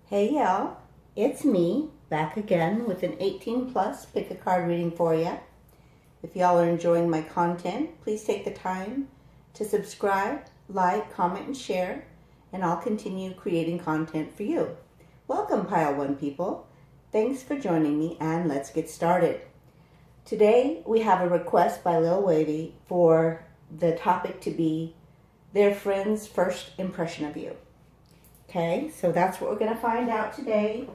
Hey y'all, it's me back again with an 18 plus pick a card reading for you. If y'all are enjoying my content, please take the time to subscribe, like, comment, and share, and I'll continue creating content for you. Welcome, Pile 1 people. Thanks for joining me, and let's get started. Today we have a request by Lil Wavy for the topic to be their friend's first impression of you. Okay, so that's what we're going to find out today.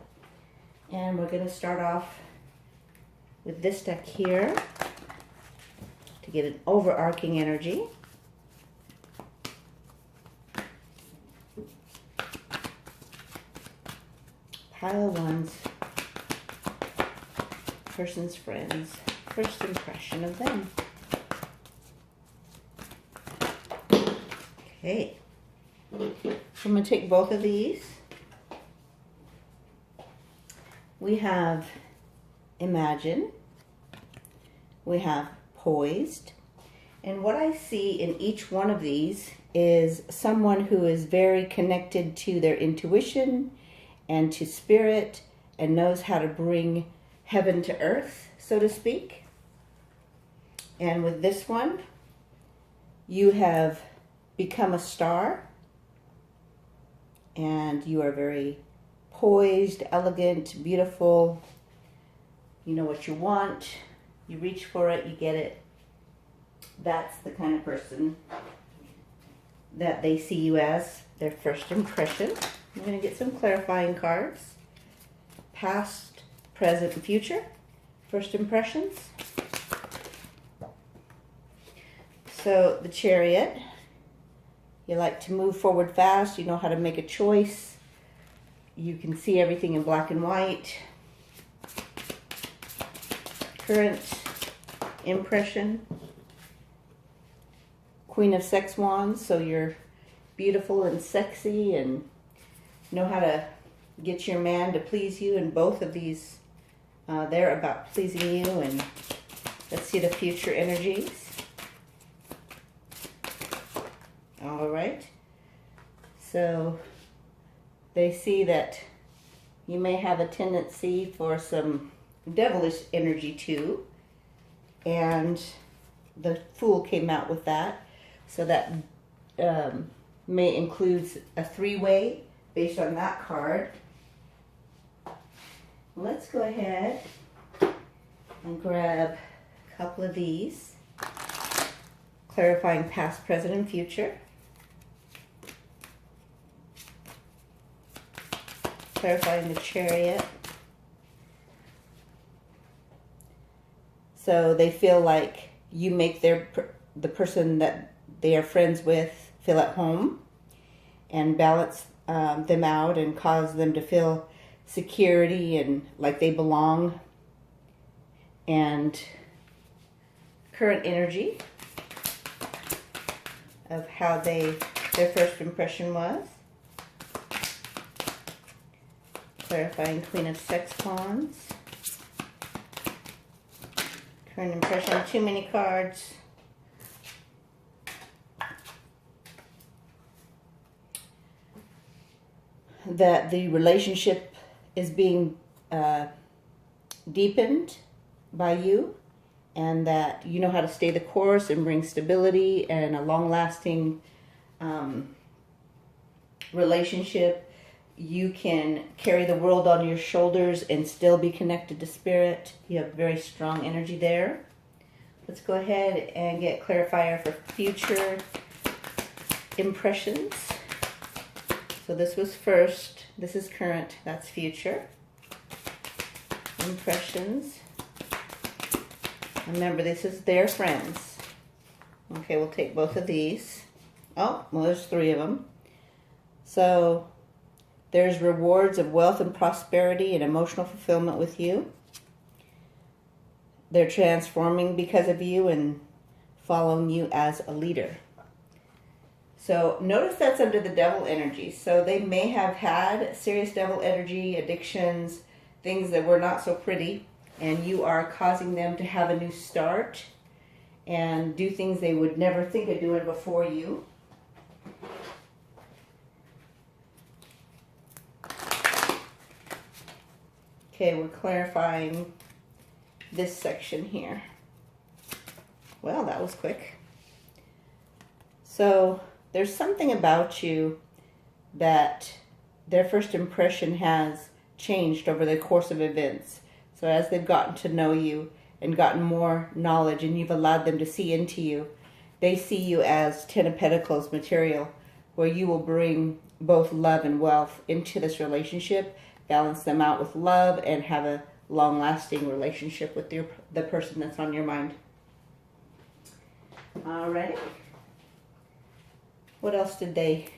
And we're going to start off with this deck here to get an overarching energy. Pile 1's person's friends, first impression of them. Okay. So I'm going to take both of these. We have imagine. We have poised. And what I see in each one of these is someone who is very connected to their intuition and to spirit and knows how to bring heaven to earth, so to speak. And with this one, you have become a star. And you are very poised, elegant, beautiful. You know what you want. You reach for it, you get it. That's the kind of person that they see you as, their first impression. I'm going to get some clarifying cards. Past, present, and future. First impressions. So the Chariot. You like to move forward fast. You know how to make a choice. You can see everything in black and white. Current impression. Queen of Sex Wands. So you're beautiful and sexy and know how to get your man to please you. And both of these, they're about pleasing you. And let's see the future energies. All right, so they see that you may have a tendency for some devilish energy too, and the Fool came out with that, so that may include a three-way based on that card. Let's go ahead and grab a couple of these, clarifying past, present, and future. Clarifying the Chariot. So they feel like you make the person that they are friends with feel at home and balance them out and cause them to feel security and like they belong. And current energy of how their first impression was. Clarifying Queen of Sex Wands. Current impression, too many cards. That the relationship is being deepened by you, and that you know how to stay the course and bring stability and a long-lasting relationship. You can carry the world on your shoulders and still be connected to spirit. You have very strong energy there. Let's go ahead and get clarifier for future impressions. So this was first. This is current. That's future. Impressions. Remember, this is their friends. Okay, we'll take both of these. Oh, well, there's 3 of them. So there's rewards of wealth and prosperity and emotional fulfillment with you. They're transforming because of you and following you as a leader. So notice that's under the devil energy. So they may have had serious devil energy, addictions, things that were not so pretty, and you are causing them to have a new start and do things they would never think of doing before you. Okay, we're clarifying this section here. Well, that was quick. So there's something about you that their first impression has changed over the course of events. So as they've gotten to know you and gotten more knowledge and you've allowed them to see into you, they see you as Ten of Pentacles material, where you will bring both love and wealth into this relationship, balance them out with love, and have a long-lasting relationship with the person that's on your mind. Alrighty. What else did they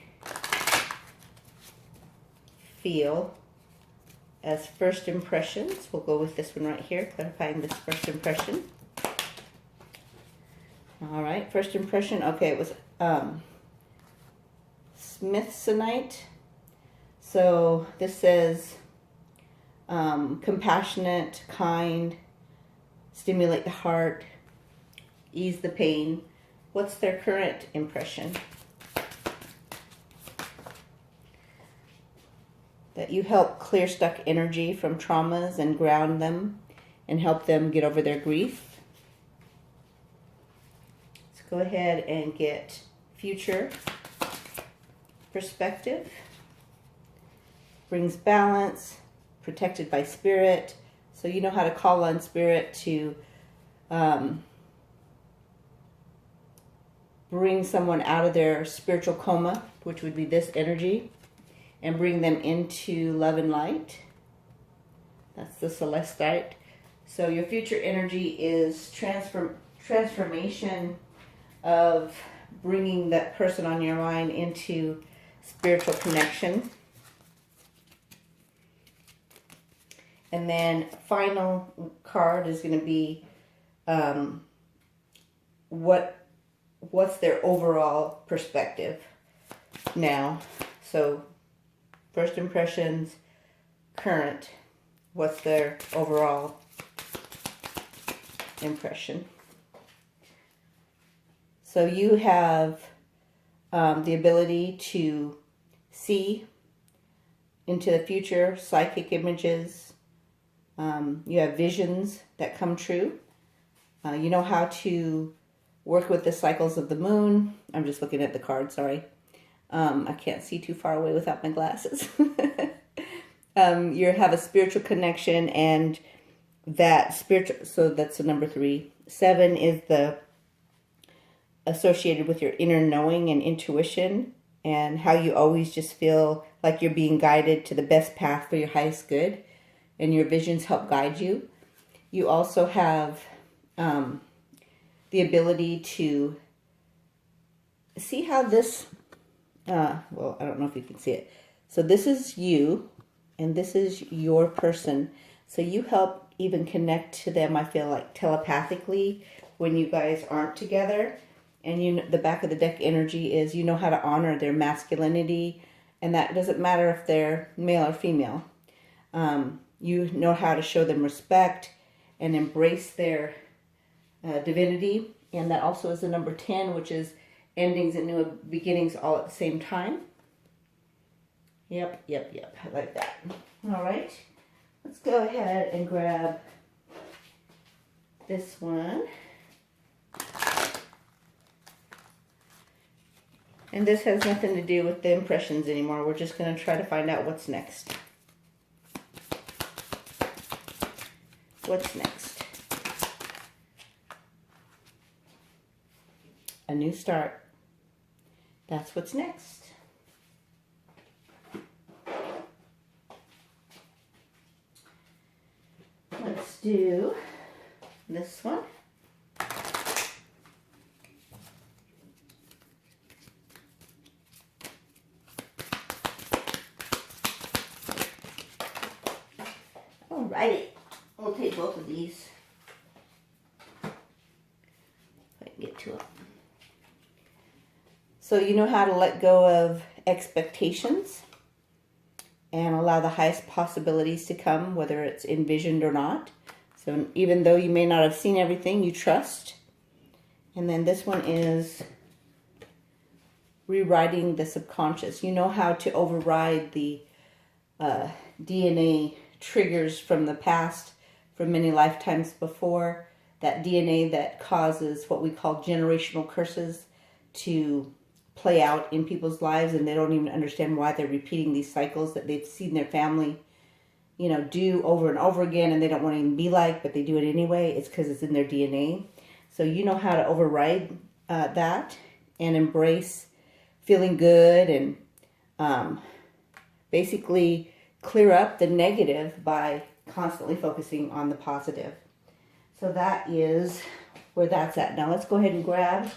feel as first impressions? We'll go with this one right here, clarifying this first impression. Alright, first impression. Okay, it was Smithsonite. So this says compassionate, kind, stimulate the heart, ease the pain. What's their current impression? That you help clear stuck energy from traumas and ground them and help them get over their grief. Let's go ahead and get future perspective. Brings balance, protected by spirit. So you know how to call on spirit to bring someone out of their spiritual coma, which would be this energy, and bring them into love and light. That's the celestite. So your future energy is transformation of bringing that person on your mind into spiritual connection. And then final card is going to be what's their overall perspective now. So first impressions, current, what's their overall impression. So you have the ability to see into the future, psychic images. You have visions that come true. You know how to work with the cycles of the moon. I'm just looking at the card, sorry. I can't see too far away without my glasses. You have a spiritual connection, and that spiritual, so that's the number 3. 7 is the associated with your inner knowing and intuition, and how you always just feel like you're being guided to the best path for your highest good, and your visions help guide you. You also have the ability to see how this, well, I don't know if you can see it. So this is you, and this is your person. So you help even connect to them, I feel like, telepathically when you guys aren't together. And you know, the back of the deck energy is you know how to honor their masculinity, and that doesn't matter if they're male or female. You know how to show them respect and embrace their divinity. And that also is the number 10, which is endings and new beginnings all at the same time. Yep. I like that. All right. Let's go ahead and grab this one. And this has nothing to do with the impressions anymore. We're just going to try to find out what's next. What's next? A new start. That's what's next. Let's do this one. Alrighty, we'll take both of these. If I can get to it. So you know how to let go of expectations and allow the highest possibilities to come, whether it's envisioned or not. So even though you may not have seen everything, you trust. And then this one is rewriting the subconscious. You know how to override the DNA triggers from the past, from many lifetimes before, that DNA that causes what we call generational curses to play out in people's lives, and they don't even understand why they're repeating these cycles that they've seen their family, you know, do over and over again, and they don't want to even be like, but they do it anyway. It's because it's in their DNA. So you know how to override that and embrace feeling good, and basically clear up the negative by constantly focusing on the positive. So that is where that's at. Now let's go ahead and grab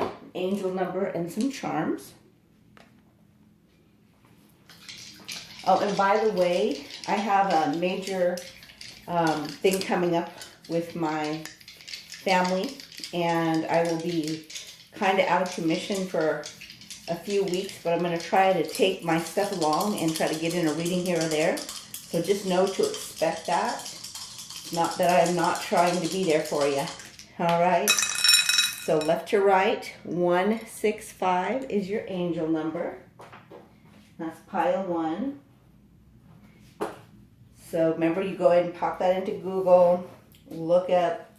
an angel number and some charms. Oh, and by the way, I have a major thing coming up with my family, and I will be kind of out of commission for a few weeks, but I'm going to try to take my stuff along and try to get in a reading here or there. So just know to expect that. Not that I'm not trying to be there for you. All right. So left to right, 165 is your angel number. That's pile 1. So remember, you go ahead and pop that into Google. Look up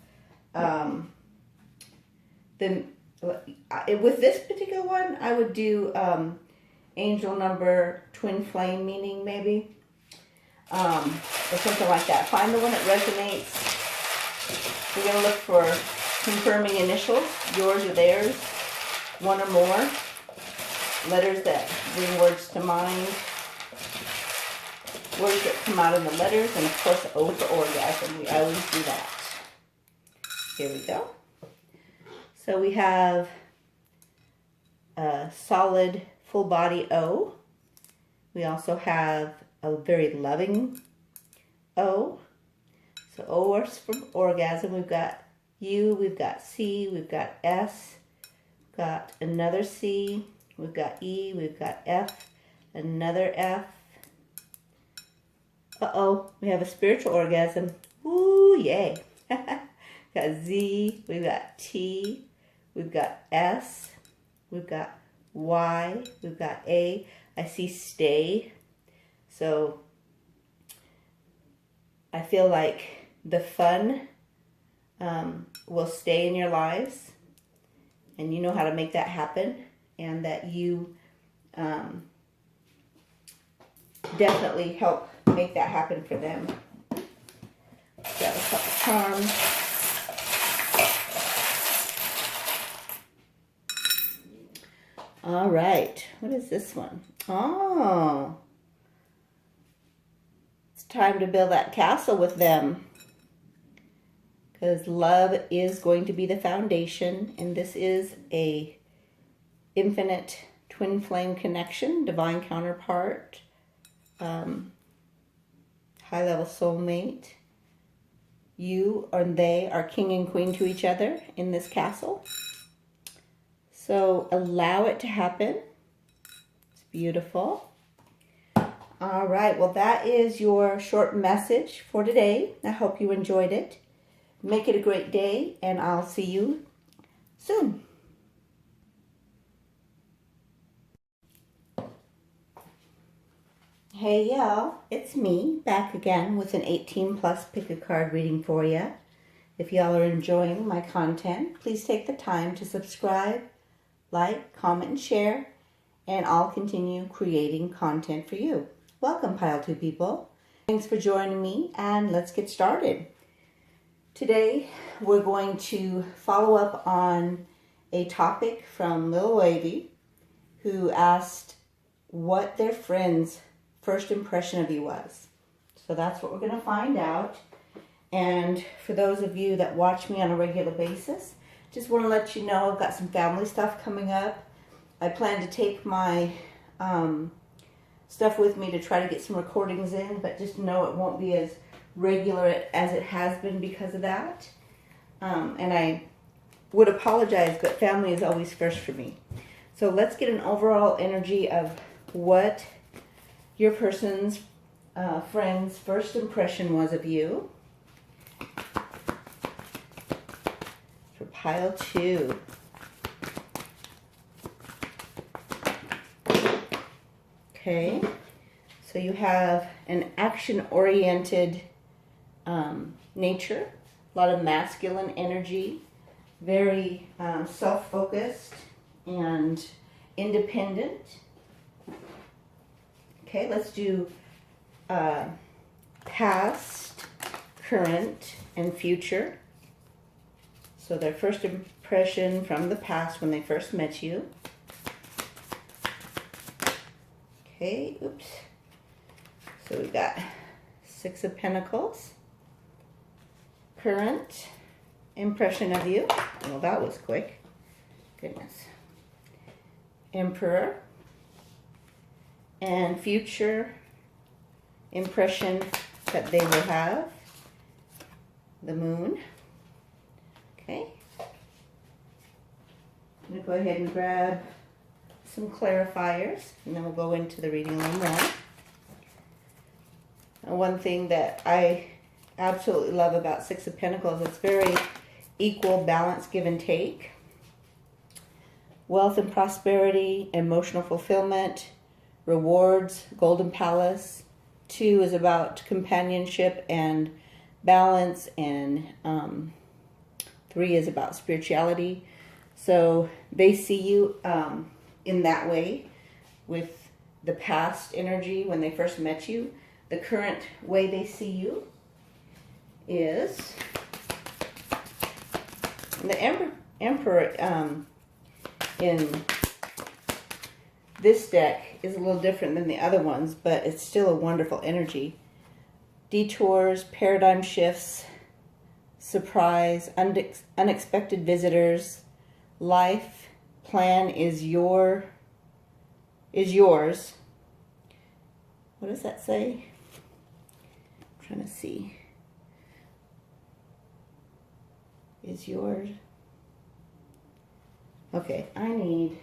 with this particular one, I would do angel number twin flame meaning maybe, or something like that. Find the one that resonates. We're going to look for confirming initials, yours or theirs, one or more, letters that bring words to mind, words that come out of the letters, and of course O for orgasm. We always do that. Here we go. So we have a solid full body O. We also have a very loving O. So O is for orgasm. We've got U, we've got C, we've got S, we've got another C, we've got E, we've got F, another F. Uh-oh, we have a spiritual orgasm. Woo, yay. Got Z, we've got T, we've got S, we've got Y, we've got A. I see stay. So I feel like the fun will stay in your lives, and you know how to make that happen, and that you definitely help make that happen for them. Got a couple charms. All right, what is this one? Oh, it's time to build that castle with them, because love is going to be the foundation, and this is a infinite twin flame connection, divine counterpart, high level soulmate. You and they are king and queen to each other in this castle. So allow it to happen. It's beautiful. All right, well, that is your short message for today. I hope you enjoyed it. Make it a great day, and I'll see you soon. Hey y'all, it's me back again with an 18+ pick a card reading for you. If y'all are enjoying my content, please take the time to subscribe, like, comment, and share, and I'll continue creating content for you. Welcome, Pile 2 people. Thanks for joining me, and let's get started. Today, we're going to follow up on a topic from Lil Wavy, who asked what their friend's first impression of you was. So that's what we're going to find out. And for those of you that watch me on a regular basis, just want to let you know I've got some family stuff coming up. I plan to take my stuff with me to try to get some recordings in, but just know it won't be as regular as it has been because of that. And I would apologize, but family is always first for me. So let's get an overall energy of what your person's friend's first impression was of you. For pile 2. Okay, So you have an action-oriented nature, a lot of masculine energy, very self-focused and independent. Okay, let's do past, current, and future. So their first impression from the past when they first met you. Okay, oops. So we got Six of Pentacles. Current impression of you. Well, that was quick. Goodness. Emperor. And future impression that they will have. The Moon. Okay. I'm going to go ahead and grab some clarifiers, and then we'll go into the reading a little more. And one thing that I absolutely love about Six of Pentacles, it's very equal, balanced, give and take. Wealth and prosperity, emotional fulfillment, rewards, golden palace. 2 is about companionship and balance, and 3 is about spirituality. So they see you in that way with the past energy when they first met you. The current way they see you is the Emperor in this deck is a little different than the other ones, but it's still a wonderful energy. Detours, paradigm shifts, surprise, unexpected visitors, life plan is yours. What does that say? I'm trying to see. Is yours. Okay, I need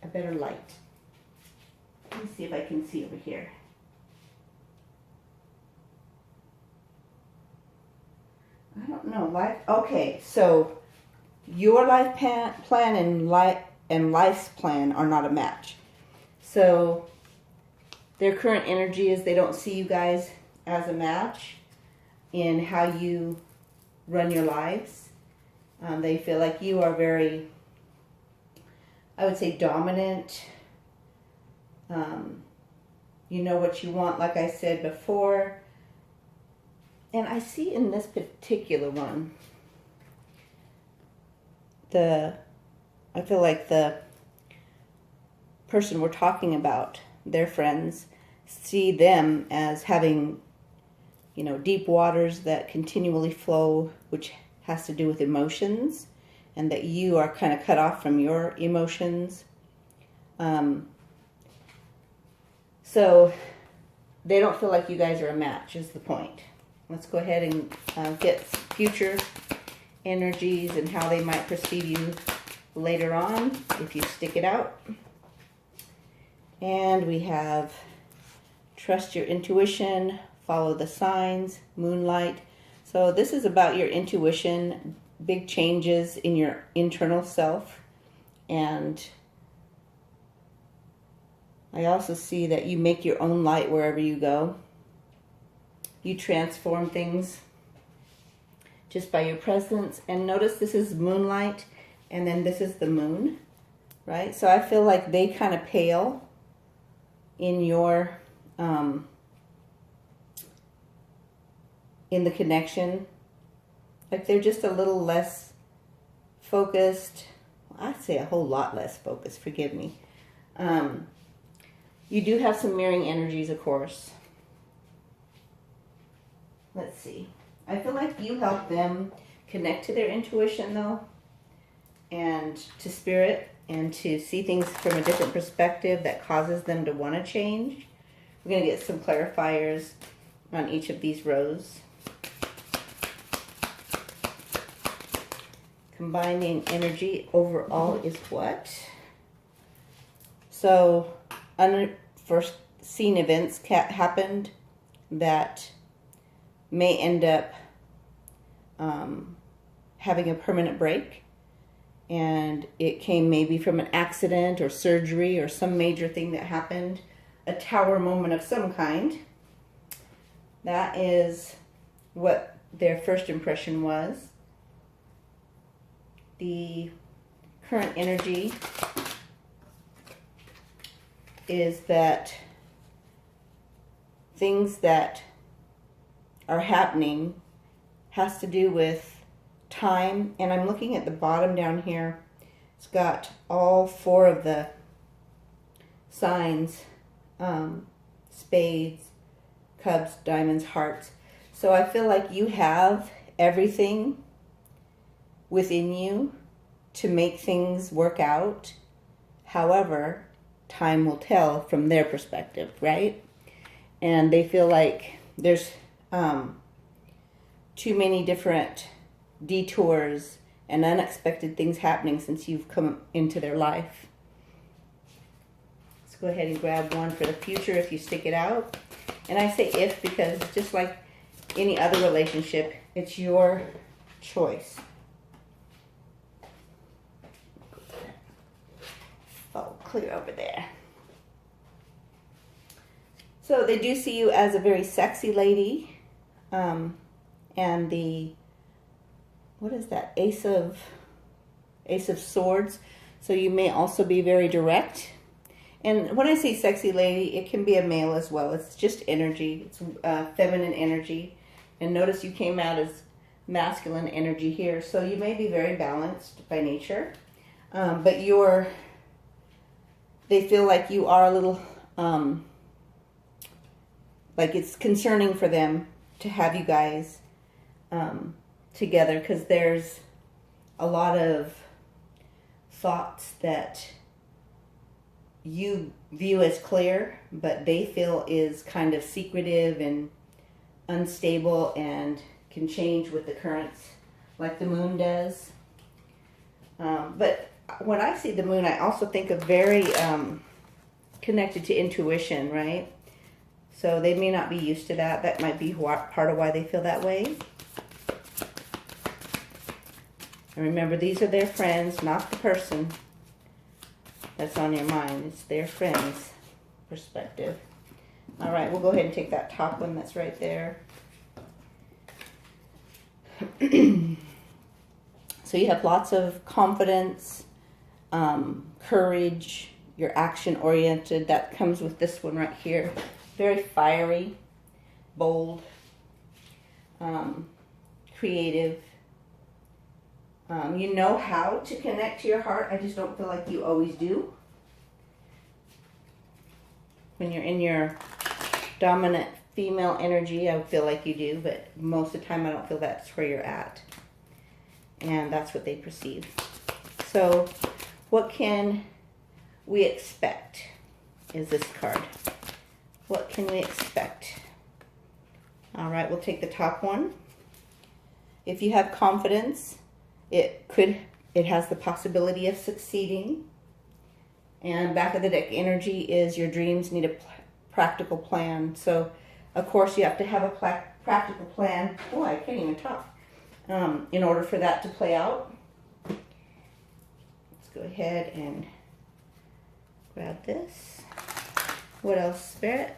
a better light. Let me see if I can see over here. I don't know. Life. Okay, so your life plan and life's plan are not a match. So their current energy is they don't see you guys as a match in how you run your lives. They feel like you are very, I would say, dominant. You know what you want, like I said before. And I see in this particular one, I feel like the person we're talking about, their friends, see them as having, deep waters that continually flow, which has to do with emotions, and that you are kind of cut off from your emotions. So they don't feel like you guys are a match, is the point. Let's go ahead and get future energies and how they might perceive you later on if you stick it out. And we have trust your intuition, follow the signs, moonlight. So this is about your intuition, big changes in your internal self. And I also see that you make your own light wherever you go. You transform things just by your presence. And notice this is moonlight, and then this is the moon, right? So I feel like they kind of pale in your, in the connection. Like they're just a little less focused. I'd say a whole lot less focused, forgive me. You do have some mirroring energies, of course. Let's see. I feel like you help them connect to their intuition, though, and to spirit, and to see things from a different perspective that causes them to want to change. We're going to get some clarifiers on each of these rows. Combining energy overall is what? So, unforeseen events happened that may end up having a permanent break, and it came maybe from an accident or surgery or some major thing that happened. a tower moment of some kind. That is what their first impression was. The current energy is that things that are happening has to do with time. And I'm looking at the bottom down here. It's got all 4 of the signs, spades, cups, diamonds, hearts. So I feel like you have everything within you to make things work out. However, time will tell from their perspective, right? And they feel like there's too many different detours and unexpected things happening since you've come into their life. Let's go ahead and grab one for the future if you stick it out. And I say if because just like any other relationship, it's your choice. Oh, clear over there. So they do see you as a very sexy lady. And the, what is that? Ace of Swords. So you may also be very direct. And when I say sexy lady, it can be a male as well. It's just energy. It's feminine energy. And notice you came out as masculine energy here. So you may be very balanced by nature. But they feel like you are a little, like it's concerning for them to have you guys together, because there's a lot of thoughts that you view as clear, but they feel is kind of secretive and unstable and can change with the currents like the moon does. But when I see the moon, I also think of very connected to intuition, right? So they may not be used to that. That might be part of why they feel that way. And remember, these are their friends, not the person that's on your mind. It's their friends' perspective. All right, we'll go ahead and take that top one that's right there. So you have lots of confidence, courage, you're action-oriented. That comes with this one right here. Very fiery, bold, creative. You know how to connect to your heart. I just don't feel like you always do. When you're in your dominant female energy, I feel like you do, but most of the time I don't feel that's where you're at. And that's what they perceive. So what can we expect is this card. What can we expect? All right, we'll take the top one. If you have confidence, it has the possibility of succeeding. And back of the deck energy is your dreams need a practical plan. So, of course, you have to have a practical plan. Oh, I can't even talk. In order for that to play out. Let's go ahead and grab this. What else, Spirit?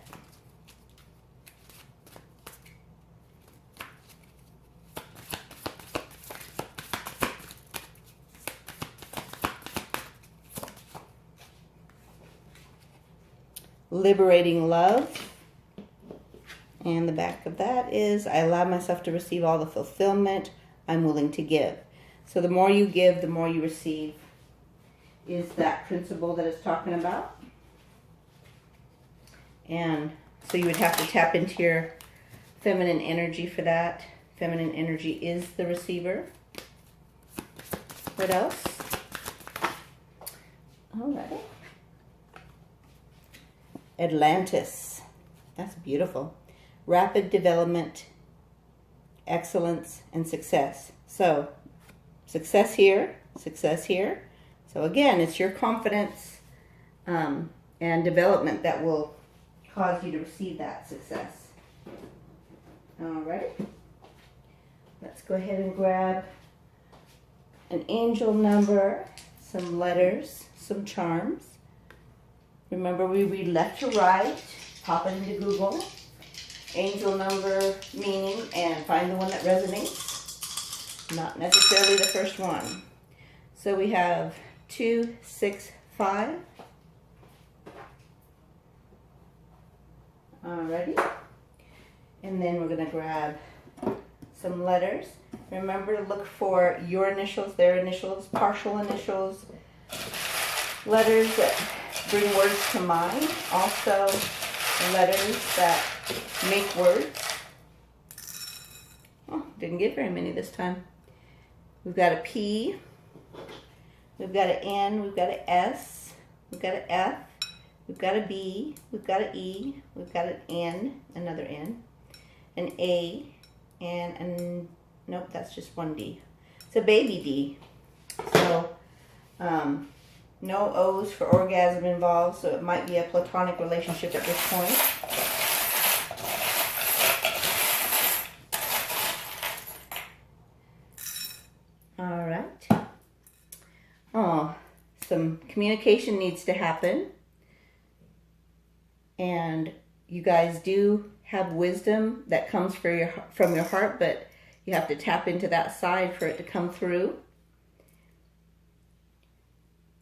Liberating love. And the back of that is, I allow myself to receive all the fulfillment I'm willing to give. So the more you give, the more you receive, is that principle that it's talking about. And so you would have to tap into your feminine energy for that. Feminine energy is the receiver. What else? All right. Atlantis. That's beautiful. Rapid development, excellence, and success. So, success here, success here. So again, it's your confidence and development that will cause you to receive that success. Alrighty. Let's go ahead and grab an angel number, some letters, some charms. Remember, we read left to right. Pop it into Google. Angel number meaning and find the one that resonates. Not necessarily the first one. So we have 2, 6, 5. Alrighty. And then we're going to grab some letters. Remember to look for your initials, their initials, partial initials, letters that bring words to mind. Also, letters that make words. Oh, didn't get very many this time. We've got a P. We've got an N. We've got an S. We've got an F. We've got a B. We've got an E. We've got an N. Another N. An A. And nope, that's just one D. It's a baby D. So, no O's for orgasm involved, so it might be a platonic relationship at this point. All right. Oh, some communication needs to happen. And you guys do have wisdom that comes from your heart, but you have to tap into that side for it to come through.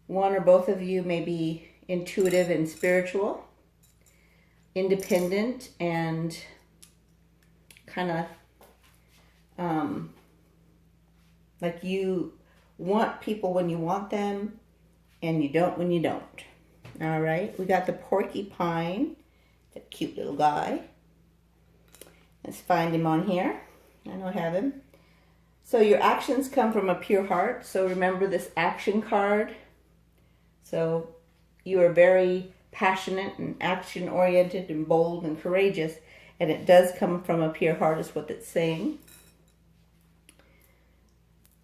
One or both of you may be intuitive and spiritual, independent, and kind of like you want people when you want them and you don't when you don't. All right, we got the porcupine, that cute little guy. Let's find him on here. I know I have him. So your actions come from a pure heart. So remember this action card. So you are very passionate and action-oriented and bold and courageous. And it does come from a pure heart is what it's saying.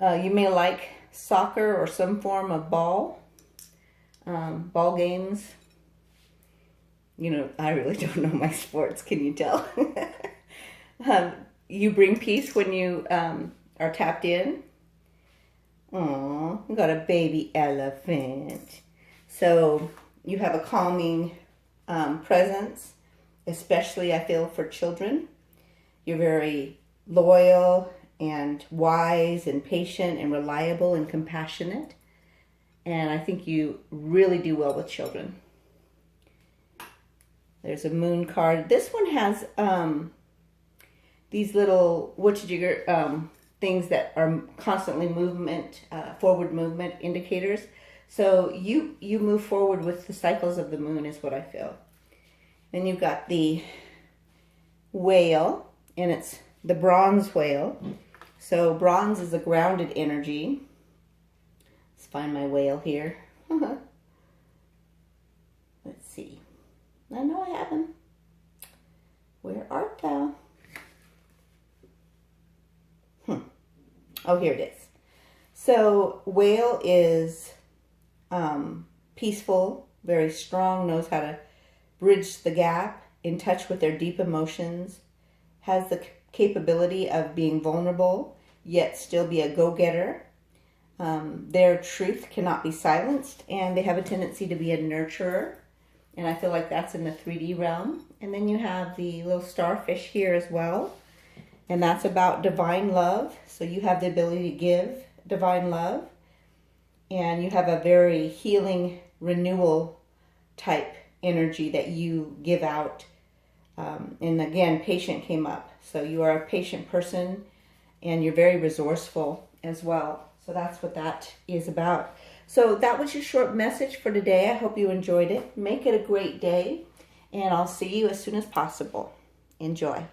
You may like soccer or some form of ball games. You know, I really don't know my sports, can you tell? You bring peace when you are tapped in. Aw, we got a baby elephant. So you have a calming presence, especially I feel for children. You're very loyal and wise and patient and reliable and compassionate. And I think you really do well with children. There's a moon card. This one has these little witchjigger things that are constantly forward movement indicators. So you move forward with the cycles of the moon is what I feel. Then you've got the whale, and it's the bronze whale. So bronze is a grounded energy. Let's find my whale here. Let's see. I know I have him. Where art thou? Oh, here it is. So whale is peaceful, very strong, knows how to bridge the gap, in touch with their deep emotions, has the capability of being vulnerable, yet still be a go-getter. Their truth cannot be silenced, and they have a tendency to be a nurturer. And I feel like that's in the 3D realm. And then you have the little starfish here as well. And that's about divine love. So you have the ability to give divine love. And you have a very healing, renewal type energy that you give out. And again, patient came up. So you are a patient person and you're very resourceful as well. So that's what that is about. So that was your short message for today. I hope you enjoyed it. Make it a great day. And I'll see you as soon as possible. Enjoy.